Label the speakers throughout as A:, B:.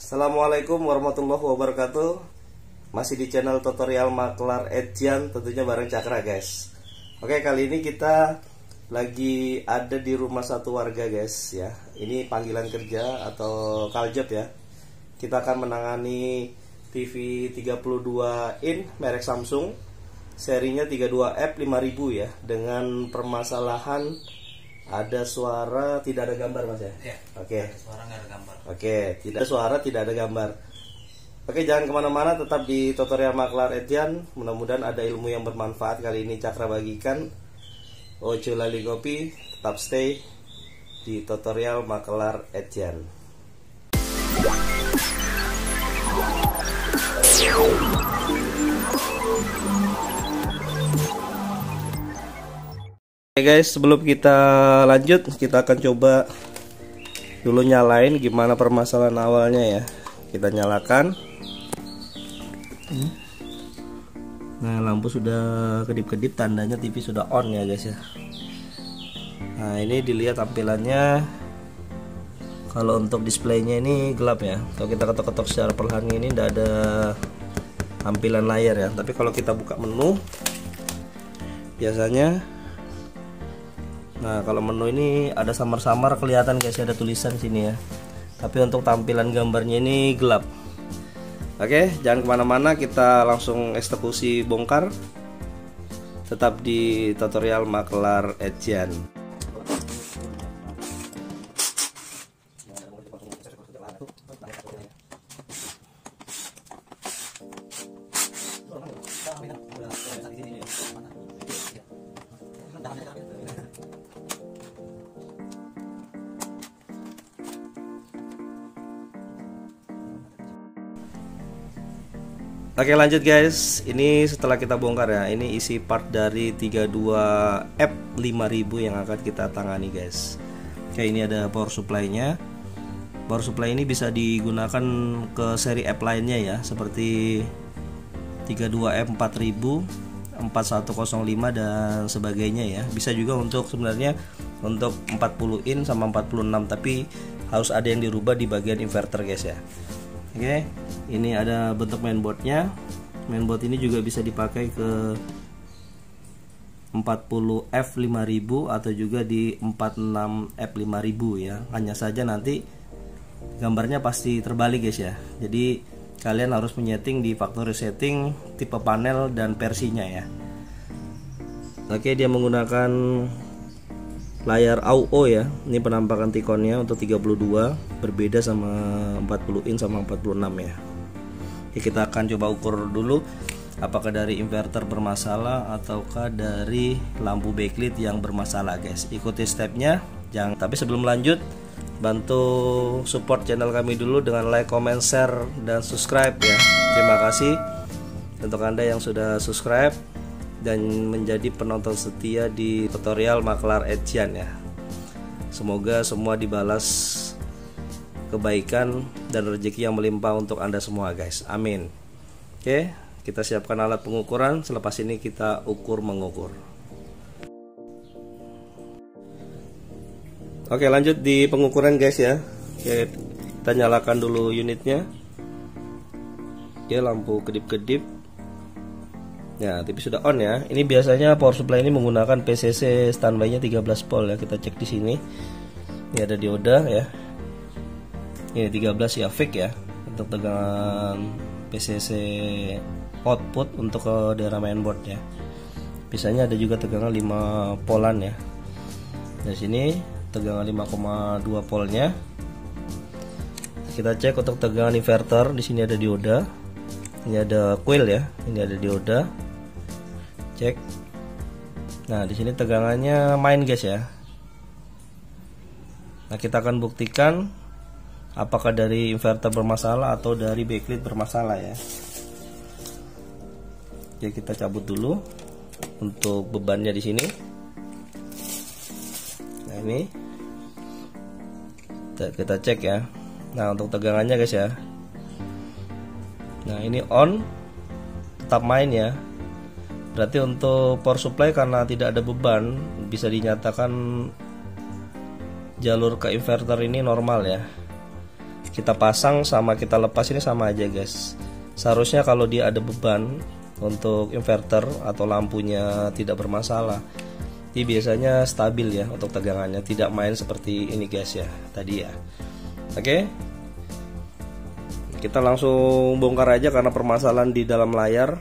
A: Assalamualaikum warahmatullahi wabarakatuh. Masih di channel tutorial maklar Edjan, tentunya bareng Cakra guys. Oke, kali ini kita lagi ada di rumah satu warga guys ya. Ini panggilan kerja atau call-job ya. Kita akan menangani TV 32 in merek Samsung, serinya 32F 5000 ya, dengan permasalahan ada suara tidak ada gambar mas ya?
B: Ya.
A: Oke.
B: Suara nggak ada gambar.
A: Oke, tidak ada suara, tidak ada gambar. Oke, jangan kemana-mana, tetap di tutorial maklar Edjan. Mudah-mudahan ada ilmu yang bermanfaat kali ini Cakra bagikan. Ojo lali kopi, tetap stay di tutorial maklar Edjan. Oke guys, sebelum kita lanjut, kita akan coba dulu nyalain gimana permasalahan awalnya ya. Kita nyalakan. Nah, lampu sudah kedip-kedip, tandanya TV sudah on ya guys ya. Nah, ini dilihat tampilannya. Kalau untuk displaynya ini gelap ya. Kalau kita ketok-ketok secara perlahan ini tidak ada tampilan layar ya. Tapi kalau kita buka menu, biasanya, nah kalau menu ini ada samar-samar kelihatan guys, ada tulisan sini ya. Tapi untuk tampilan gambarnya ini gelap. Oke, jangan kemana-mana, kita langsung eksekusi bongkar. Tetap di tutorial maklar Edjan. Oke, lanjut guys. Ini setelah kita bongkar ya. Ini isi part dari 32F 5000 yang akan kita tangani guys. Oke, ini ada power supply-nya. Power supply ini bisa digunakan ke seri app lainnya ya, seperti 32F 4000, 4105 dan sebagainya ya. Bisa juga untuk sebenarnya untuk 40 in sama 46, tapi harus ada yang dirubah di bagian inverter guys ya. Oke, ini ada bentuk mainboardnya. Mainboard ini juga bisa dipakai ke 40F 5000 atau juga di 46F 5000 ya. Hanya saja nanti gambarnya pasti terbalik guys ya. Jadi kalian harus menyeting di factory setting tipe panel dan versinya ya. Oke, dia menggunakan layar AUO ya. Ini penampakan T-Con-nya untuk 32, berbeda sama 40 in sama 46 ya. Oke, kita akan coba ukur dulu apakah dari inverter bermasalah ataukah dari lampu backlit yang bermasalah guys. Ikuti stepnya. Tapi sebelum lanjut, bantu support channel kami dulu dengan like, comment, share, dan subscribe ya. Terima kasih untuk Anda yang sudah subscribe dan menjadi penonton setia di tutorial maklar Edjan ya. Semoga semua dibalas kebaikan dan rezeki yang melimpah untuk Anda semua guys. Amin. Oke, kita siapkan alat pengukuran. Selepas ini kita ukur mengukur. Oke, lanjut di pengukuran guys ya. Oke, kita nyalakan dulu unitnya. Oke, lampu kedip-kedip. Ya, TV sudah on ya. Ini biasanya power supply ini menggunakan PCC standby-nya 13 volt ya. Kita cek di sini. Ini ada dioda ya. Ini 13 ya, fake ya. Untuk tegangan PCC output untuk ke daerah mainboard ya. Biasanya ada juga tegangan 5 polan ya. Dari sini tegangan 5,2 voltnya. Kita cek untuk tegangan inverter. Di sini ada dioda. Ini ada coil ya. Ini ada dioda. Cek. Nah, di sini tegangannya main guys ya. Nah, kita akan buktikan apakah dari inverter bermasalah atau dari backlit bermasalah ya. Oke, kita cabut dulu untuk bebannya di sini. Nah, ini kita cek ya. Nah, untuk tegangannya guys ya. Nah, ini on, tetap main ya. Berarti untuk power supply karena tidak ada beban, bisa dinyatakan jalur ke inverter ini normal ya. kita pasang sama kita lepas ini sama aja guys. Seharusnya kalau dia ada beban untuk inverter atau lampunya tidak bermasalah, ini biasanya stabil ya untuk tegangannya, tidak main seperti ini guys ya tadi ya. Oke, kita langsung bongkar aja karena permasalahan di dalam layar.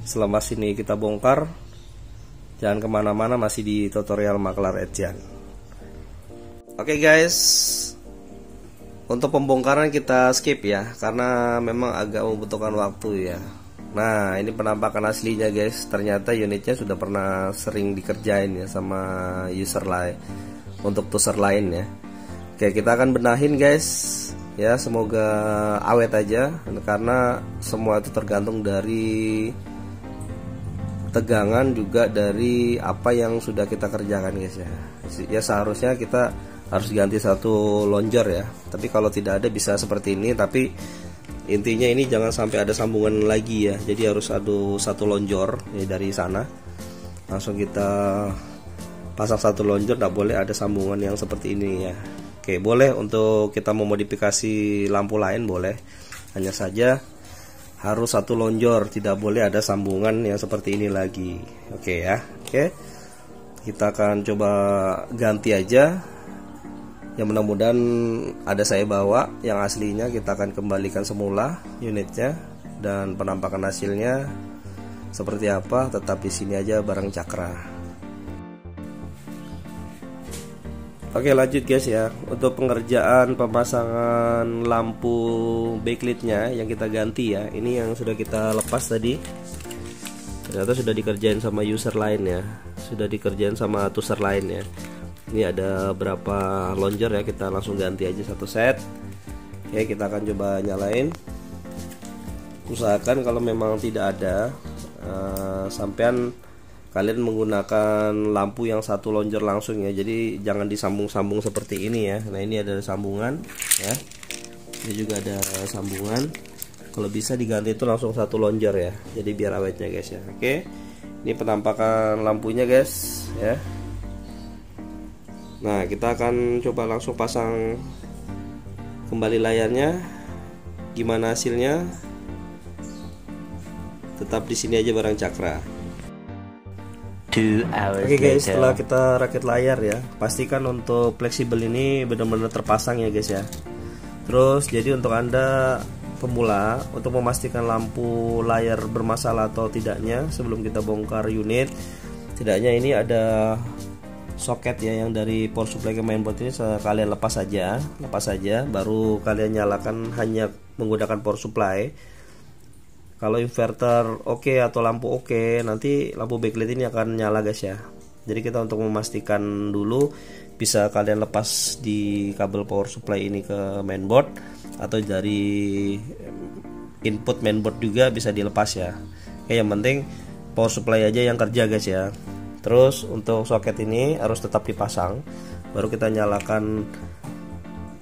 A: Selama sini kita bongkar, jangan kemana-mana, masih di tutorial Maklar Edjan. Oke guys, untuk pembongkaran kita skip ya, karena memang agak membutuhkan waktu ya. Nah, ini penampakan aslinya guys. Ternyata unitnya sudah pernah sering dikerjain ya sama user lain, untuk user lain ya. Oke, kita akan benahin guys ya, semoga awet aja, karena semua itu tergantung dari tegangan, juga dari apa yang sudah kita kerjakan guys ya. Ya seharusnya kita harus ganti satu lonjor ya, tapi kalau tidak ada bisa seperti ini. Tapi intinya ini jangan sampai ada sambungan lagi ya, jadi harus ada satu lonjor ya, dari sana langsung kita pasang satu lonjor, tidak boleh ada sambungan yang seperti ini ya. Oke, boleh untuk kita memodifikasi lampu lain boleh, hanya saja harus satu lonjor, tidak boleh ada sambungan yang seperti ini lagi. Oke ya. Oke, kita akan coba ganti aja. Yang mudah-mudahan ada saya bawa yang aslinya, kita akan kembalikan semula unitnya, dan penampakan hasilnya seperti apa tetap di sini aja bareng Cakra. Oke, lanjut guys ya. Untuk pengerjaan pemasangan lampu backlightnya yang kita ganti ya, ini yang sudah kita lepas tadi, ternyata sudah dikerjain sama user lain ya, sudah dikerjain sama user lain ya. Ini ada berapa lonjor ya, kita langsung ganti aja satu set. Oke, kita akan coba nyalain. Usahakan kalau memang tidak ada, sampean kalian menggunakan lampu yang satu lonjor langsung ya, jadi jangan disambung-sambung seperti ini ya. Nah, ini ada sambungan ya, ini juga ada sambungan. Kalau bisa diganti itu langsung satu lonjor ya, jadi biar awetnya guys ya. Oke, ini penampakan lampunya guys ya. Nah, kita akan coba langsung pasang kembali layarnya. Gimana hasilnya? Tetap di sini aja bareng Cakra. Oke guys, setelah kita rakit layar ya, pastikan untuk fleksibel ini benar-benar terpasang ya guys ya. Terus jadi untuk Anda pemula, untuk memastikan lampu layar bermasalah atau tidaknya sebelum kita bongkar unit, tidaknya ini ada soket ya yang dari power supply ke mainboard ini, kalian lepas saja, baru kalian nyalakan hanya menggunakan power supply. Kalau inverter oke atau lampu oke, nanti lampu backlight ini akan nyala guys ya. Jadi kita untuk memastikan dulu, bisa kalian lepas di kabel power supply ini ke mainboard, atau dari input mainboard juga bisa dilepas ya. Oke, yang penting power supply aja yang kerja guys ya. Terus untuk soket ini harus tetap dipasang, baru kita nyalakan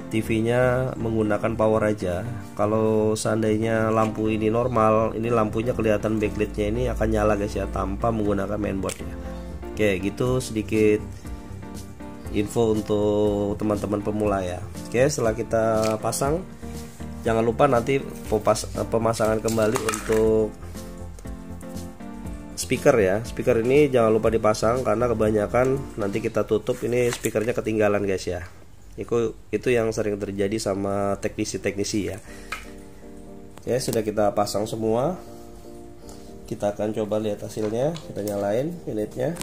A: TV-nya menggunakan power aja. Kalau seandainya lampu ini normal, ini lampunya kelihatan backlightnya ini akan nyala guys ya, tanpa menggunakan mainboardnya. Oke, gitu sedikit info untuk teman-teman pemula ya. Oke, setelah kita pasang, jangan lupa nanti pemasangan kembali untuk speaker ya. Speaker ini jangan lupa dipasang, karena kebanyakan nanti kita tutup ini speakernya ketinggalan guys ya. Itu yang sering terjadi sama teknisi-teknisi ya. Ya, sudah kita pasang semua. Kita akan coba lihat hasilnya. Kita nyalain unitnya.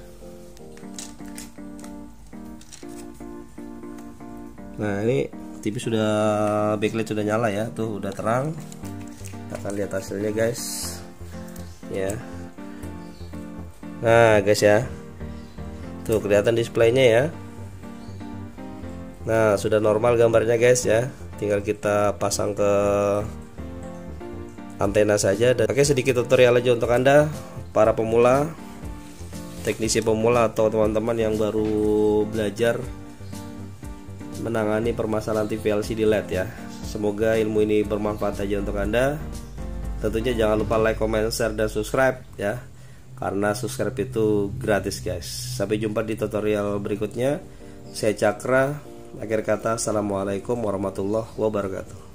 A: Nah, ini TV sudah, backlight sudah nyala ya, tuh udah terang. Kita akan lihat hasilnya guys ya. Nah guys ya, tuh kelihatan displaynya ya. Nah, sudah normal gambarnya guys ya. Tinggal kita pasang ke antena saja. Dan oke, sedikit tutorial aja untuk Anda para pemula, teknisi pemula atau teman-teman yang baru belajar menangani permasalahan TV LCD LED ya. Semoga ilmu ini bermanfaat aja untuk Anda. Tentunya jangan lupa like, comment, share, dan subscribe ya, karena subscribe itu gratis guys. Sampai jumpa di tutorial berikutnya. Saya Cakra. Akhir kata, assalamualaikum warahmatullahi wabarakatuh.